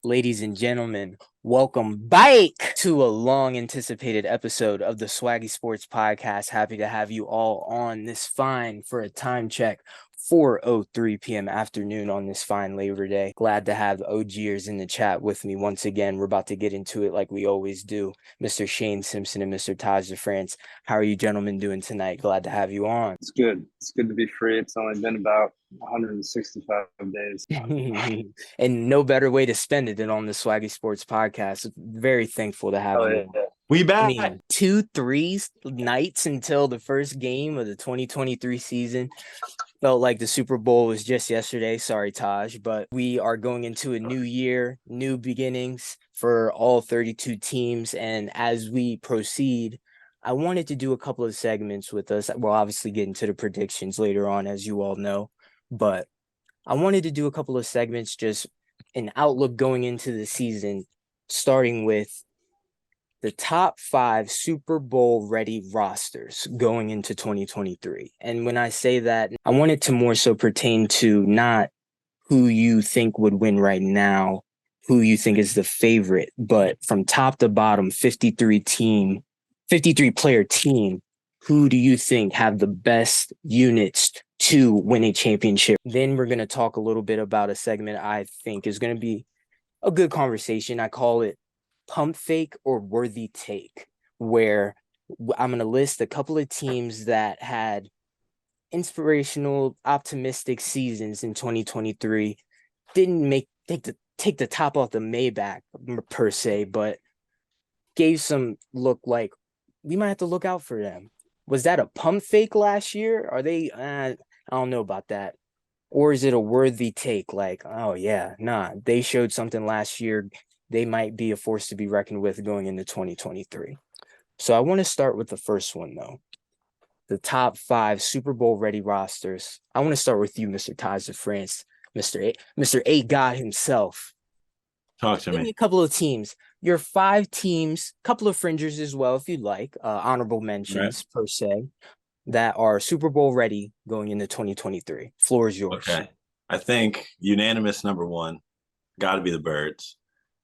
Ladies and gentlemen, welcome back to a long anticipated episode of the Swaggy Sports Podcast. Happy to have you all on this fine for a time check 4:03 p.m. afternoon on this fine Labor Day. Glad to have OGers in the chat with me once again. We're about to get into it like we always do. Mr. Shane Simpson and Mr. Taj DeFrance. How are you gentlemen doing tonight? Glad to have you on. It's good. It's good to be free. It's only been about 165 days. And no better way to spend it than on the Swaggy Sports Podcast. Very thankful to have Oh, you yeah. on. We I back. mean, 2 3 nights until the first game of the 2023 season. Felt like the Super Bowl was just yesterday. Sorry, Taj, but we are going into a new year, new beginnings for all 32 teams. And as we proceed, I wanted to do a couple of segments with us. We'll obviously get into the predictions later on, as you all know, but I wanted to do a couple of segments, just an outlook going into the season, starting with the top 5 Super Bowl ready rosters going into 2023. And when I say that, I want it to more so pertain to not who you think would win right now, who you think is the favorite, but from top to bottom, 53 player team, who do you think have the best units to win a championship? Then we're going to talk a little bit about a segment I think is going to be a good conversation. I call it pump fake or worthy take, where I'm going to list a couple of teams that had inspirational, optimistic seasons in 2023, didn't take the top off the Maybach per se, but gave some look like we might have to look out for them. Was that a pump fake last year? Are they? I don't know about that. Or is it a worthy take? Like, oh yeah, nah, they showed something last year. They might be a force to be reckoned with going into 2023. So I want to start with the first one though. The top 5 Super Bowl ready rosters. I want to start with you, Mr. Taj DeFrance, Mr. A God himself. Talk to Give me me. a couple of teams. Your 5 teams, couple of fringers as well, if you'd like, honorable Right. mentions per se, that are Super Bowl ready going into 2023. Floor is yours. Okay. I think unanimous number one got to be the Birds,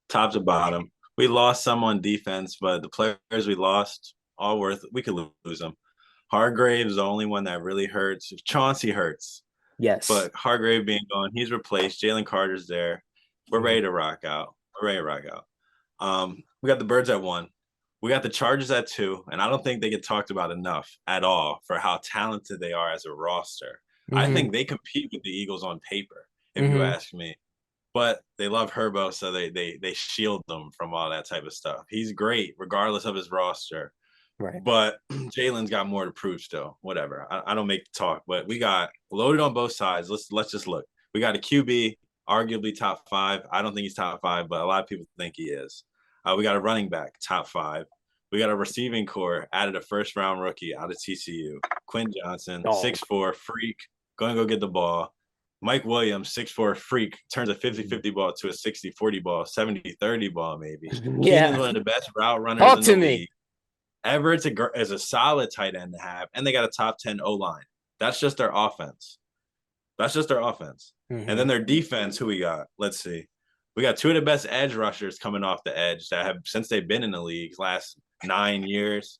top to bottom. We lost some on defense, but the players we lost, all worth. We could lose them. Hargrave is the only one that really hurts. Chauncey hurts, Yes. but Hargrave being gone, he's replaced. Jalen Carter's there. We're ready to rock out. We're ready to rock out. We got the Birds at 1. We got the Chargers at 2, and I don't think they get talked about enough at all for how talented they are as a roster. I Mm-hmm. think they compete with the Eagles on paper, if you Mm-hmm. ask me. But they love Herbo, so they shield them from all that type of stuff. He's great, regardless of his roster. Right. But Jalen's got more to prove still. Whatever. I don't make the talk, but we got loaded on both sides. Let's just look. We got a QB, arguably top 5. I don't think he's top 5, but a lot of people think he is. We got a running back, top 5. We got a receiving core, added a first round rookie out of TCU. Quinn Johnson, Dog. 6'4", freak, going to go get the ball. Mike Williams, 6'4", freak, turns a 50-50 ball to a 60-40 ball, 70-30 ball maybe. Keenan's Yeah. one of the best route runners Talk in the to me. league. Everett's is a solid tight end to have, and they got a top 10 O-line. That's just their offense. That's just their offense. Mm-hmm. And then their defense, who we got? Let's see. We got 2 of the best edge rushers coming off the edge that have, since they've been in the league, last 9 years,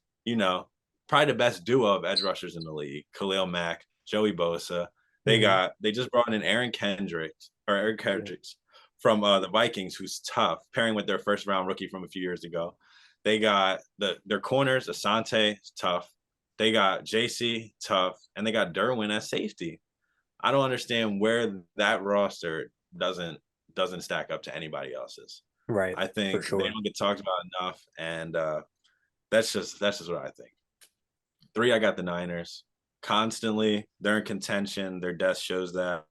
probably the best duo of edge rushers in the league. Khalil Mack, Joey Bosa. They just brought in Eric Kendricks from the Vikings, who's tough, pairing with their first round rookie from a few years ago. They got their corners, Asante, tough. They got JC, tough, and they got Derwin as safety. I don't understand where that roster doesn't stack up to anybody else's. Right. I For think they sure. don't get talked about enough, and that's just what I think. 3, I got the Niners. Constantly, they're in contention. Their death shows that.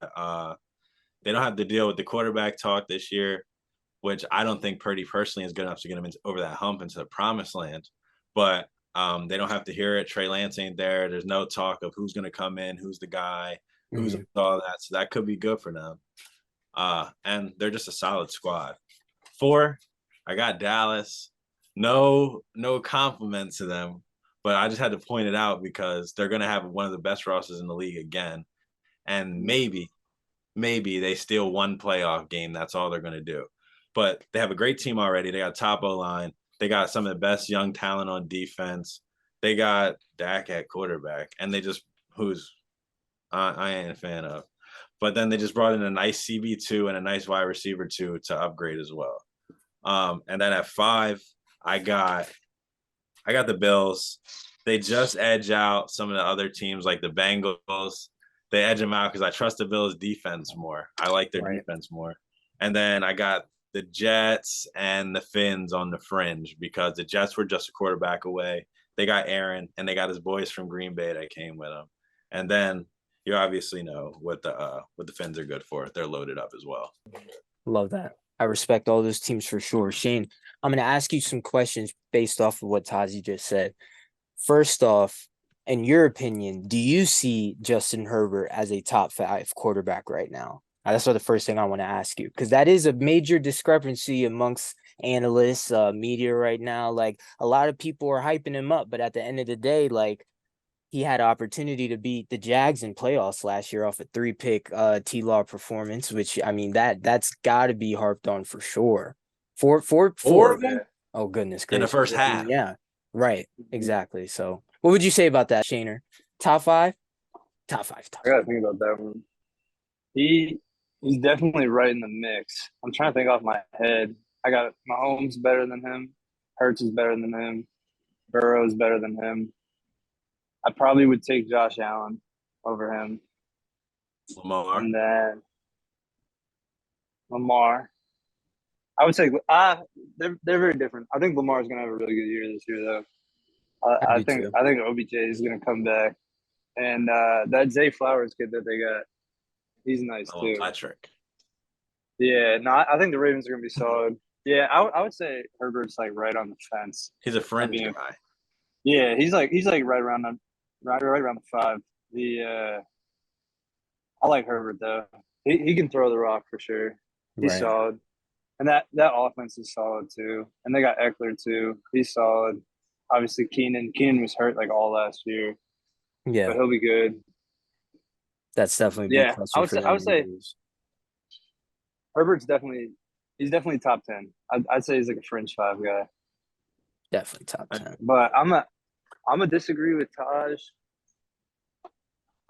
They don't have to deal with the quarterback talk this year, which I don't think Purdy personally is good enough to get them over that hump into the promised land. But they don't have to hear it. Trey Lance ain't there. There's no talk of who's going to come in, who's the guy, who's all that. So that could be good for them. And they're just a solid squad. 4, I got Dallas. No compliments to them, but I just had to point it out because they're going to have one of the best rosters in the league again. And maybe they steal one playoff game. That's all they're going to do. but they have a great team already. They got top O line. They got some of the best young talent on defense. They got Dak at quarterback, and they just who's I ain't a fan of. But then they just brought in a nice CB2 and a nice wide receiver two to upgrade as well. And then at 5, I got the Bills. They just edge out some of the other teams like the Bengals. They edge them out because I trust the Bills defense more. I like their defense more. And then I got the Jets and the Finns on the fringe because the Jets were just a quarterback away. They got Aaron and they got his boys from Green Bay that came with them. And then you obviously know what the Finns are good for. They're loaded up as well. Love that. I respect all those teams for sure. Shane, I'm going to ask you some questions based off of what Tazi just said. First off, in your opinion, do you see Justin Herbert as a top 5 quarterback right now? That's the first thing I want to ask you, because that is a major discrepancy amongst analysts, media right now. Like, a lot of people are hyping him up, but at the end of the day, like, he had an opportunity to beat the Jags in playoffs last year off a 3-pick T-Law performance, which, I mean, that's got to be harped on for sure. Four of them? Oh, goodness gracious. In the first half. Yeah, right. Exactly. So what would you say about that, Shaner? Top 5? Top 5. I got to think about that one. He's definitely right in the mix. I'm trying to think off my head. I got Mahomes better than him. Hurts is better than him. Burrow is better than him. I probably would take Josh Allen over him. Lamar. And then Lamar. I would say they're very different. I think Lamar is going to have a really good year this year, though. I think OBJ is going to come back, and that Zay Flowers kid that they got, he's nice too. Patrick. Yeah, no, I think the Ravens are going to be solid. Yeah, I would say Herbert's like right on the fence. He's a fringe guy. Yeah, he's like right around the 5. I like Herbert though. He can throw the rock for sure. He's solid. And that offense is solid too. And they got Eckler too. He's solid. Obviously Keenan was hurt like all last year. Yeah. But he'll be good. That's definitely I would say Herbert's definitely top 10. I'd say he's like a fringe 5 guy. Definitely top 10. But I'm gonna disagree with Taj.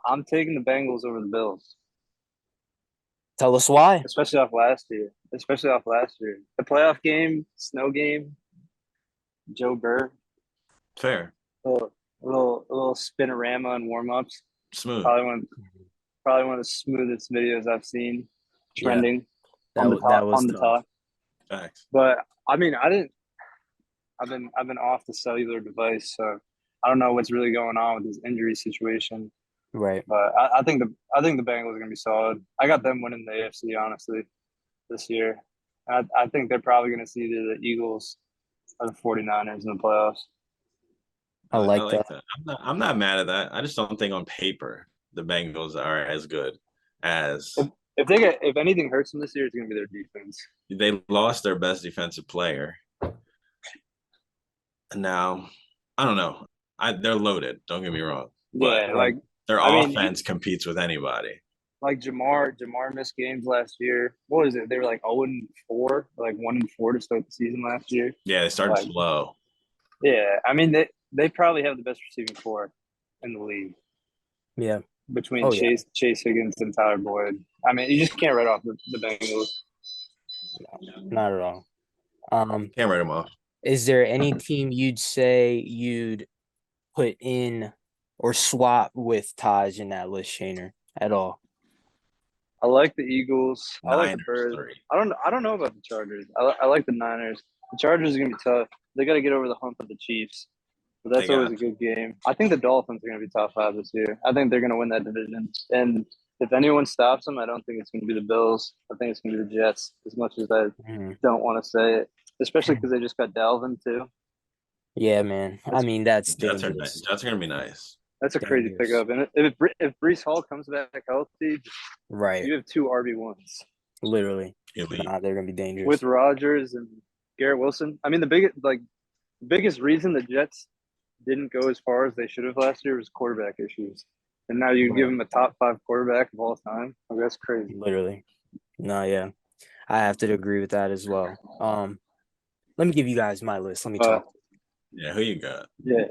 I'm taking the Bengals over the Bills. Tell us why. Especially off last year. The playoff game, snow game, Joe Burr. Fair. A little spinorama and warm-ups. Smooth. Probably one of the smoothest videos I've seen. Trending on the top. Facts. But I mean, I've been off the cellular device, so I don't know what's really going on with his injury situation. Right. But I think the Bengals are gonna be solid. I got them winning the AFC honestly this year. I think they're probably gonna see either the Eagles or the 49ers in the playoffs. I like that. I'm not mad at that. I just don't think on paper the Bengals are as good as if anything hurts them this year, it's gonna be their defense. They lost their best defensive player. Now, I don't know. They're loaded. Don't get me wrong. Yeah, but their offense competes with anybody. Like Jamar Missed games last year. What is it? They were like 0-4, like 1-4 to start the season last year. Yeah, they started slow. Yeah, I mean they probably have the best receiving core in the league. Yeah, between Chase Higgins and Tyler Boyd. I mean, you just can't write off the Bengals. Not at all. Can't write them off. Is there any team you'd say you'd put in or swap with Taj in that list, Shaner, at all? I like the Eagles. I like the Niners, Birds. 3. I don't know about the Chargers. I like the Niners. The Chargers are gonna be tough. They got to get over the hump of the Chiefs. But that's always a good game. I think the Dolphins are gonna be top 5 this year. I think they're gonna win that division. And if anyone stops them, I don't think it's gonna be the Bills. I think it's gonna be the Jets. As much as I don't want to say it, especially because they just got Dalvin too. Yeah, man. I mean, that's Jets are gonna be nice. That's a crazy pickup. And if Breece Hall comes back healthy, right, you have 2 RB1s. Literally, Elite. they're gonna be dangerous with Rodgers and Garrett Wilson. I mean, the biggest reason the Jets didn't go as far as they should have last year was quarterback issues. And now you give them a top 5 quarterback of all time. Like, that's crazy. Literally. No, yeah. I have to agree with that as well. Let me give you guys my list. Let me Uh, talk. Yeah, who you got? yeah.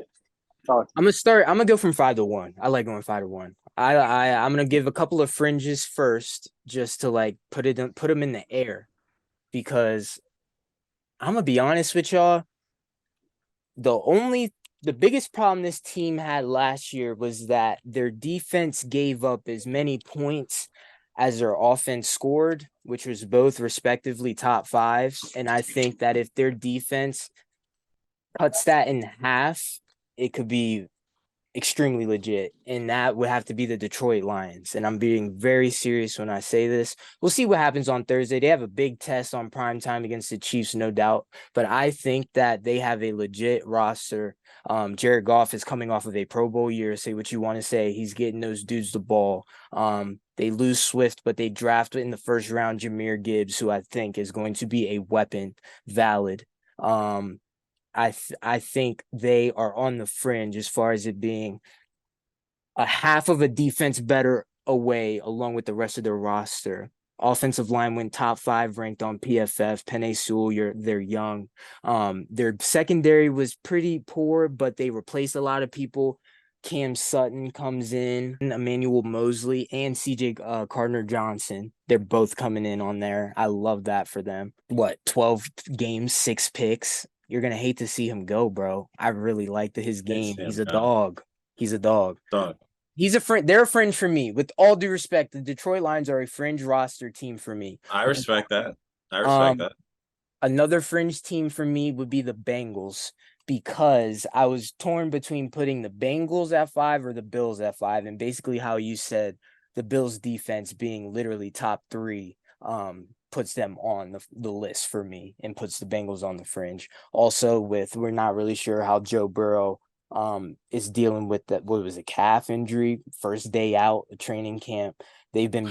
Talk. I'm gonna start. I'm gonna go from 5 to 1. I like going 5 to 1. I'm gonna give a couple of fringes first, just to like put them in the air, because I'm gonna be honest with y'all. The biggest problem this team had last year was that their defense gave up as many points as their offense scored, which was both respectively top fives. And I think that if their defense cuts that in half, it could be extremely legit, and that would have to be the Detroit Lions. And I'm being very serious when I say this. We'll see what happens on Thursday. They have a big test on prime time against the Chiefs, no doubt, but I think that they have a legit roster. Jared Goff is coming off of a Pro Bowl year. Say what you want to say. He's getting those dudes the ball. They lose Swift, but they draft in the first round Jahmyr Gibbs, who I think is going to be a weapon. Valid. I think they are on the fringe as far as it being a half of a defense better away, along with the rest of their roster. Offensive line went top 5 ranked on PFF. Penei Sewell, they're young. Their secondary was pretty poor, but they replaced a lot of people. Cam Sutton comes in, Emmanuel Mosley, and CJ Gardner-Johnson. They're both coming in on there. I love that for them. 12 games, 6 picks. You're going to hate to see him go, bro. I really liked his game. He's a dog. He's a dog. He's a friend. They're a fringe for me. With all due respect, the Detroit Lions are a fringe roster team for me. I respect that. Another fringe team for me would be the Bengals, because I was torn between putting the Bengals at 5 or the Bills at 5. And basically how you said, the Bills defense being literally top 3 puts them on the list for me and puts the Bengals on the fringe. Also, we're not really sure how Joe Burrow is dealing with that. What was a calf injury? First day out of training camp. They've been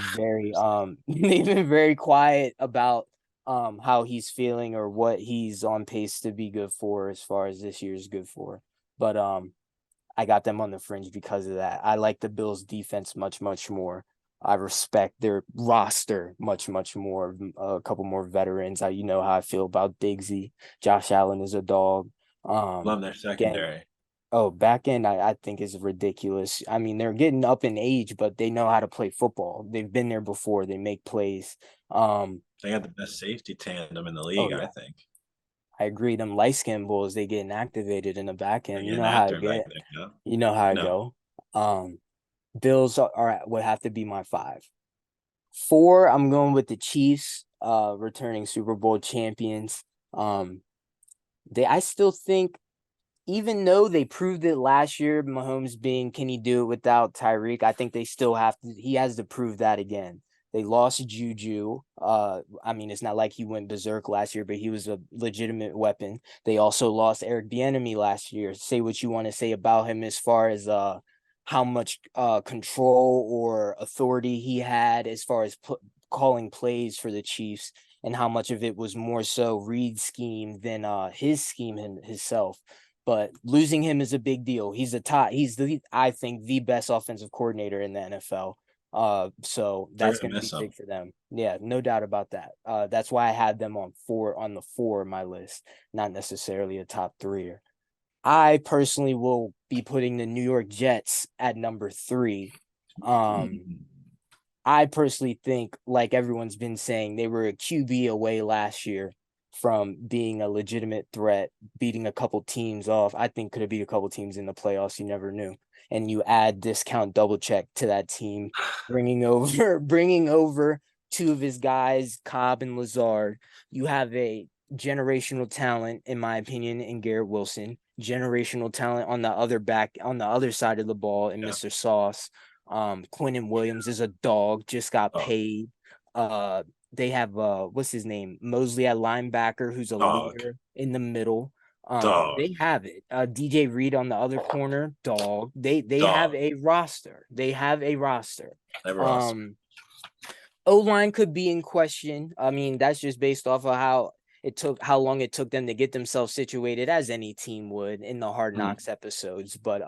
very quiet about how he's feeling or what he's on pace to be good for as far as this year's good for. But I got them on the fringe because of that. I like the Bills defense much more. I respect their roster much more. A couple more veterans. You know how I feel about Diggsy. Josh Allen is a dog. Love their secondary. Back end, I think is ridiculous. I mean, they're getting up in age, but they know how to play football. They've been there before. They make plays. They got the best safety tandem in the league, I think. I agree. Them light skin bulls, they getting activated in the back end. You know how it get. You know how it go. Bills would have to be my 5. 4, I'm going with the Chiefs, returning Super Bowl champions. I still think, even though they proved it last year, Mahomes can he do it without Tyreek? I think they still he has to prove that again. They lost Juju. I mean, it's not like he went berserk last year, but he was a legitimate weapon. They also lost Eric Bieniemy last year. Say what you want to say about him as far as how much control or authority he had as far as calling plays for the Chiefs, and how much of it was more so Reid's scheme than his scheme himself. But losing him is a big deal. He's I think the best offensive coordinator in the NFL. So that's going to be big for them. Yeah, no doubt about that. That's why I had them on the 4 of my list, not necessarily a top 3. I personally will be putting the New York Jets at number 3. I personally think, like everyone's been saying, they were a QB away last year from being a legitimate threat, beating a couple teams off. I think could have beat a couple teams in the playoffs. You never knew. And you add discount double check to that team, bringing over 2 of his guys, Cobb and Lazard. You have a generational talent, in my opinion, in Garrett Wilson. Generational talent on the other side of the ball in Mr. Sauce. Quinnen Williams is a dog, just got paid. They have what's his name? Mosley at linebacker, who's a leader in the middle. They have it. DJ Reed on the other corner, dog. They have a roster. O-line could be in question. I mean, that's just based off of how long it took them to get themselves situated, as any team would in the Hard Knocks episodes. But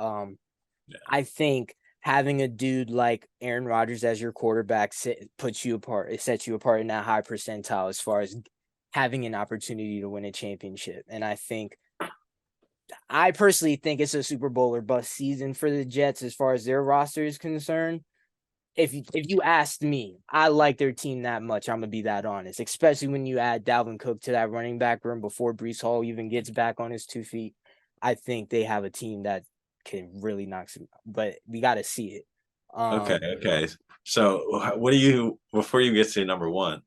I think having a dude like Aaron Rodgers as your quarterback puts you apart. It sets you apart in that high percentile as far as having an opportunity to win a championship. And I personally think it's a Super Bowl or bust season for the Jets as far as their roster is concerned. If you asked me, I like their team that much. I'm gonna be that honest, especially when you add Dalvin Cook to that running back room before Breece Hall even gets back on his 2 feet. I think they have a team that can really knock some, but we got to see it. Okay. So what do you, before you get to number one,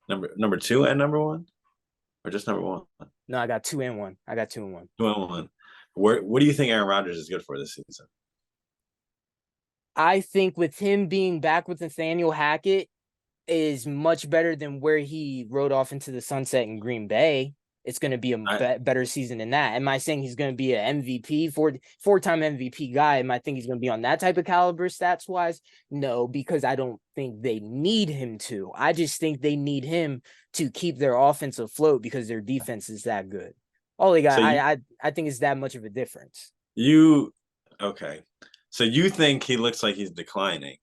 number two and number one, or just number one? No, I got 2 and 1. I got 2 and 1. 2 and 1. What do you think Aaron Rodgers is good for this season? I think with him being back with Nathaniel Hackett is much better than where he rode off into the sunset in Green Bay. It's going to be a better season than that. Am I saying he's going to be an MVP, four-time MVP guy? Am I think he's going to be on that type of caliber stats-wise? No, because I don't think they need him to. I just think they need him to keep their offense afloat because their defense is that good. All they got, so I think it's that much of a difference. Okay. So you think he looks like he's declining,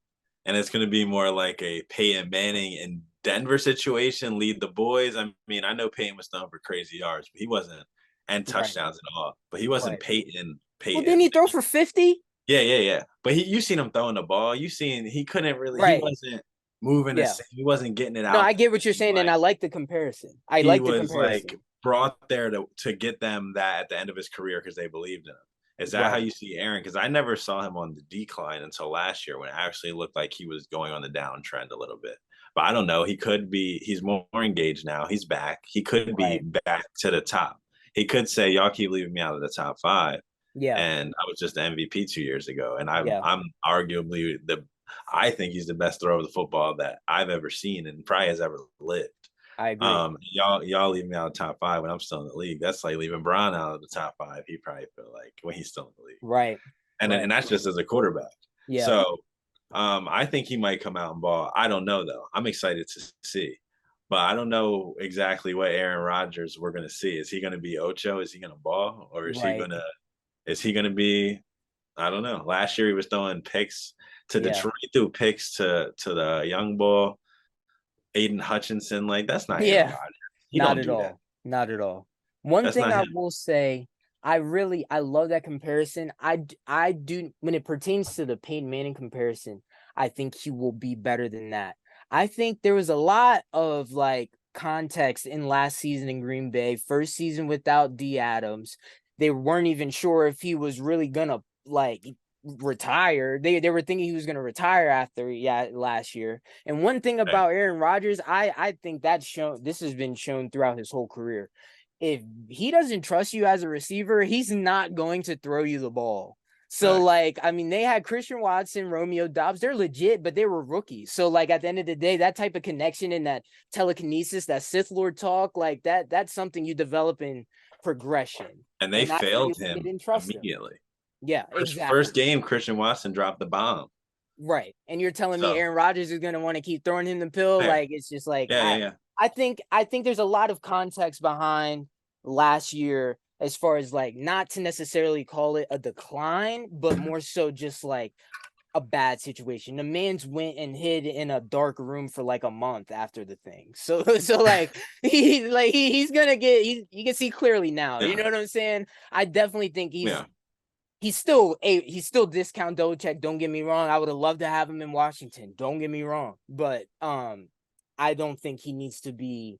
and it's going to be more like a Peyton Manning and Denver situation, lead the boys. I mean, I know Peyton was throwing for crazy yards, but he wasn't, and touchdowns and all, but he wasn't Peyton. Well, didn't he throw for 50? Yeah. But you seen him throwing the ball. You seen he couldn't really. He wasn't moving. He wasn't getting it out. No, I get what you're saying, and I like the comparison. I like the comparison. Like brought there to get them that at the end of his career because they believed in him. Is that how you see Aaron? Because I never saw him on the decline until last year when it actually looked like he was going on the downtrend a little bit. But I don't know. He could be. He's more engaged now. He's back. He could be back to the top. He could say, "Y'all keep leaving me out of the top 5." Yeah. And I was just the MVP 2 years ago, and I'm arguably I think he's the best thrower of the football that I've ever seen and probably has ever lived. I agree. Y'all leave me out of the top 5 when I'm still in the league. That's like leaving Bron out of the top 5. He probably feel like when he's still in the league. Right. And that's just as a quarterback. Yeah. So I think he might come out and ball. I don't know though. I'm excited to see. But I don't know exactly what Aaron Rodgers we're gonna see. Is he gonna be Ocho? Is he gonna ball? Or is he gonna be, I don't know. Last year he was throwing picks to Detroit, threw picks to the young ball. Aiden Hutchinson, like that's not Aaron Rodgers. Not at all. Not at all. One thing I will say, I love that comparison. I do, when it pertains to the Peyton Manning comparison, I think he will be better than that. I think there was a lot of like context in last season in Green Bay, first season without D Adams. They weren't even sure if he was really gonna like retire. They were thinking he was going to retire after last year. And one thing about Aaron Rodgers, I think this has been shown throughout his whole career. If he doesn't trust you as a receiver, he's not going to throw you the ball. So like, I mean, they had Christian Watson, Romeo Doubs, they're legit, but they were rookies. So like at the end of the day, that type of connection and that telekinesis, that Sith Lord talk, like that's something you develop in progression. And they failed him immediately. Yeah, exactly. First game, Christian Watson dropped the bomb. Right. And you're telling me Aaron Rodgers is going to want to keep throwing him the pill? Like, it's just like, I think there's a lot of context behind last year as far as like, not to necessarily call it a decline, but more so just like a bad situation. The man's went and hid in a dark room for like a month after the thing. So like, he's going to you can see clearly now. You know what I'm saying? I definitely think he's still discount Belichick. Don't get me wrong. I would have loved to have him in Washington. Don't get me wrong. But I don't think he needs to be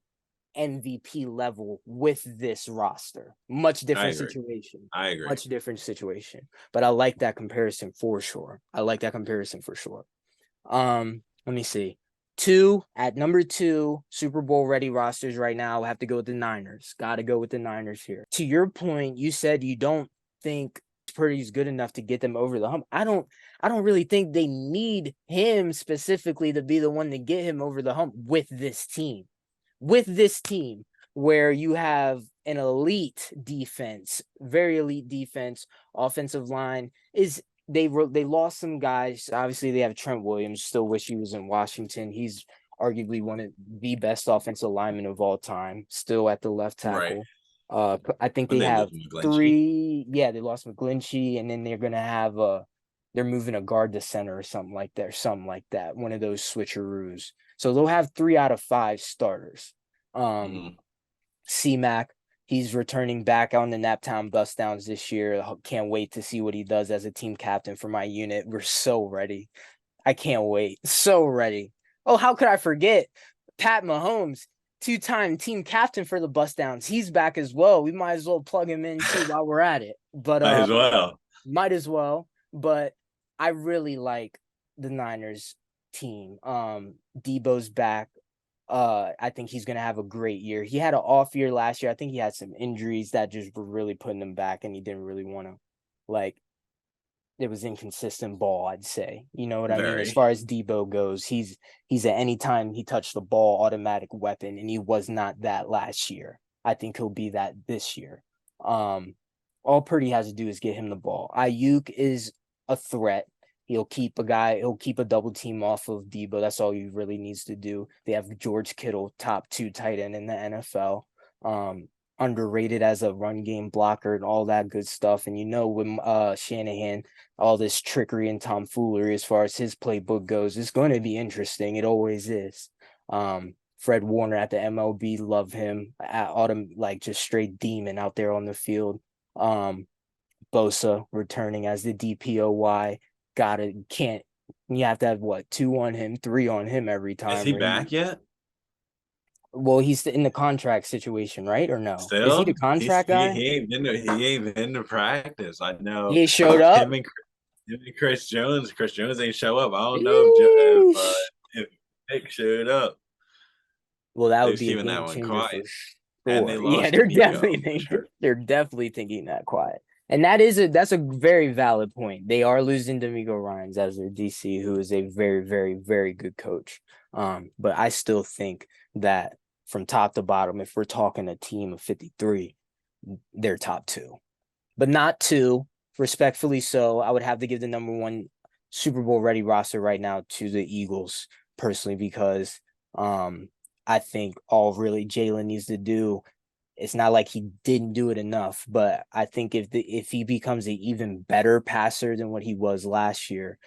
MVP level with this roster. Much different situation. I agree. Much different situation. But I like that comparison for sure. Let me see. At number 2, Super Bowl ready rosters right now. I have to go with the Niners. Got to go with the Niners here. To your point, you said you don't think Purdy's good enough to get them over the hump. I don't really think they need him specifically to be the one to get him over the hump with this team. With this team, where you have an elite defense, very elite defense, offensive line they lost some guys. Obviously, they have Trent Williams. Still wish he was in Washington. He's arguably one of the best offensive linemen of all time. Still at the left tackle. I think they have 3. Yeah, they lost McGlinchey, and then they're gonna have they're moving a guard to center or something like that. One of those switcheroos. So they'll have 3 out of 5 starters. C-Mac, he's returning back on the Naptown Bust Downs this year. Can't wait to see what he does as a team captain for my unit. We're so ready. I can't wait. So ready. Oh, how could I forget? Pat Mahomes, 2-time team captain for the Bust Downs. He's back as well. We might as well plug him in too while we're at it. But might as well. But I really like the Niners team. Debo's back. I think he's gonna have a great year. He had an off year last year. I think he had some injuries that just were really putting him back, and he didn't really want to, like, it was inconsistent ball, I'd say. You know what I mean? As far as Debo goes, he's at any time he touched the ball, automatic weapon, and he was not that last year. I think he'll be that this year. All Purdy has to do is get him the ball. Ayuk is a threat. He'll keep a double team off of Debo. That's all he really needs to do. They have George Kittle, top 2 tight end in the NFL. Underrated as a run game blocker and all that good stuff. And with Shanahan, all this trickery and tomfoolery as far as his playbook goes, it's going to be interesting. It always is. Fred Warner at the MLB, love him. Just straight demon out there on the field. Bosa returning as the DPOY. You have to have 2 on him, 3 on him every time. Is he back yet? Well, he's in the contract situation, right? Or no? Still? Is he the contract guy? He ain't been to practice. I know. He showed up. Him and Chris Jones. Chris Jones ain't show up. I don't know if Nick showed up. Well, that would be a game changer for sure. And they lost they're definitely thinking that quiet. And that's a very valid point. They are losing D'Amico Ryans as their DC, who is a very, very, very good coach. But I still think that from top to bottom, if we're talking a team of 53, they're top 2. But not 2, respectfully so. I would have to give the number 1 Super Bowl ready roster right now to the Eagles, personally, because I think all really Jalen needs to do, it's not like he didn't do it enough, but I think if he becomes an even better passer than what he was last year,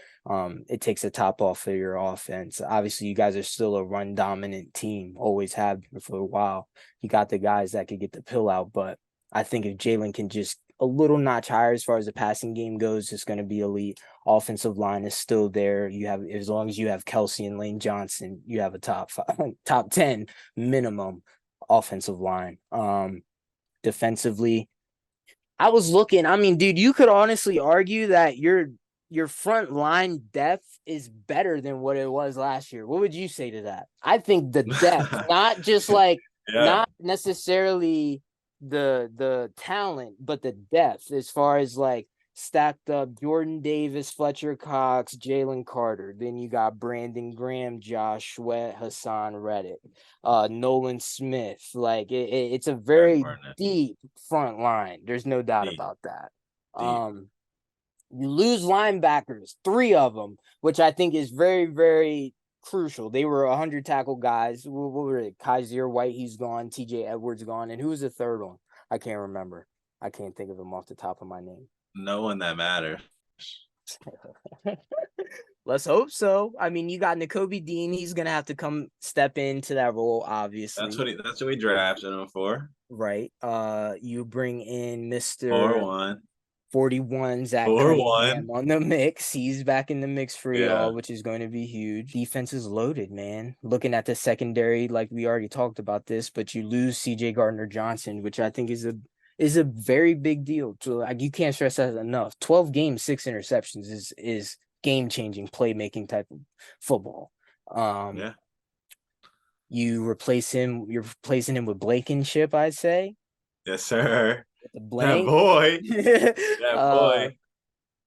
it takes the top off of your offense. Obviously, you guys are still a run dominant team, always have been for a while. You got the guys that could get the pill out, but I think if Jalen can just a little notch higher as far as the passing game goes, it's going to be elite. Offensive line is still there. You have, as long as you have Kelsey and Lane Johnson, you have a top 10 minimum offensive line. Defensively, I was looking, I mean, dude, you could honestly argue that your front line depth is better than what it was last year. What would you say to that? I think the depth, not just not necessarily the talent, but the depth as far as stacked up Jordan Davis, Fletcher Cox, Jalen Carter. Then you got Brandon Graham, Josh Sweat, Hassan Reddick, Nolan Smith. It's a very deep front line. There's no doubt about that. You lose linebackers, 3 of them, which I think is very, very crucial. They were 100 tackle guys. What were it? Kaiser White, he's gone. TJ Edwards gone. And who was the third one? I can't remember. I can't think of him off the top of my name. No one that matters. Let's hope so. I mean, you got Nakobe Dean. He's gonna have to step into that role, obviously. That's what we drafted him for. Right. You bring in Mr. 4-1. 41 Zach Cunningham on the mix. He's back in the mix for y'all, which is going to be huge. Defense is loaded, man. Looking at the secondary, like we already talked about this, but you lose CJ Gardner-Johnson, which I think is a very big deal. You can't stress that enough. 12 games, 6 interceptions is game-changing playmaking type of football. You're replacing him with Blankenship, I'd say. Yes, sir. That boy. That boy.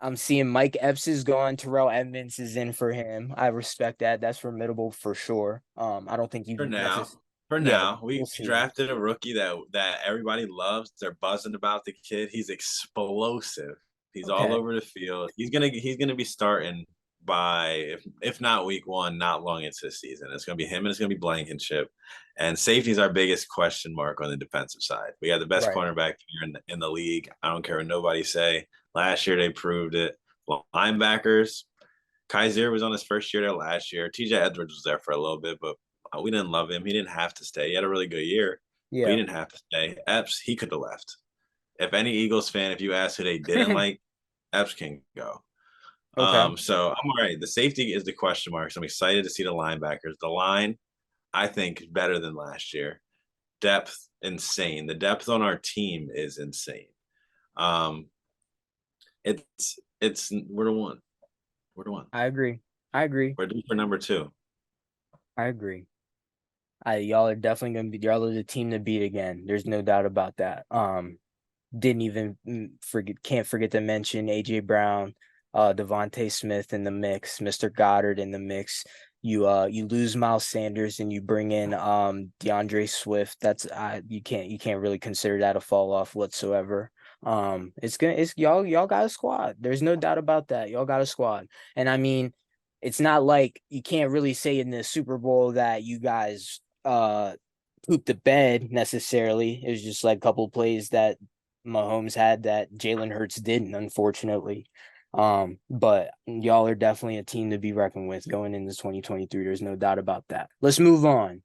I'm seeing Mike Epps is gone. Terrell Edmonds is in for him. I respect that. That's formidable for sure. I don't think you For now, we drafted a rookie that everybody loves. They're buzzing about the kid. He's explosive. He's all over the field. He's gonna be starting by if not week 1, not long into the season. It's gonna be him and it's gonna be Blankenship. And safety is our biggest question mark on the defensive side. We got the best cornerback here in the league. I don't care what nobody say. Last year they proved it. Linebackers, Kaiser was on his first year there last year. TJ Edwards was there for a little bit, but we didn't love him. He didn't have to stay. He had a really good year, but he Yeah. didn't have to stay. Epps, he could have left. If any Eagles fan, if you ask who they didn't like, Epps can go. Okay. So I'm all right. The safety is the question mark. So I'm excited to see the linebackers. The line, I think, is better than last year. Depth, insane. The depth on our team is insane. Um, it's we're the one. We're the one. I agree. I agree. We're due for number 2. I agree. Y'all are definitely gonna be y'all are the team to beat again. There's no doubt about that. Didn't even can't forget to mention AJ Brown, Devontae Smith in the mix, Mr. Goddard in the mix. You lose Miles Sanders and you bring in DeAndre Swift. That's you can't really consider that a fall off whatsoever. It's y'all got a squad. There's no doubt about that. Y'all got a squad. And I mean, it's not like you can't really say in the Super Bowl that you guys pooped the bed necessarily. It was just like a couple of plays that Mahomes had that Jalen Hurts didn't, unfortunately. But y'all are definitely a team to be reckoned with going into 2023. There's no doubt about that. Let's move on.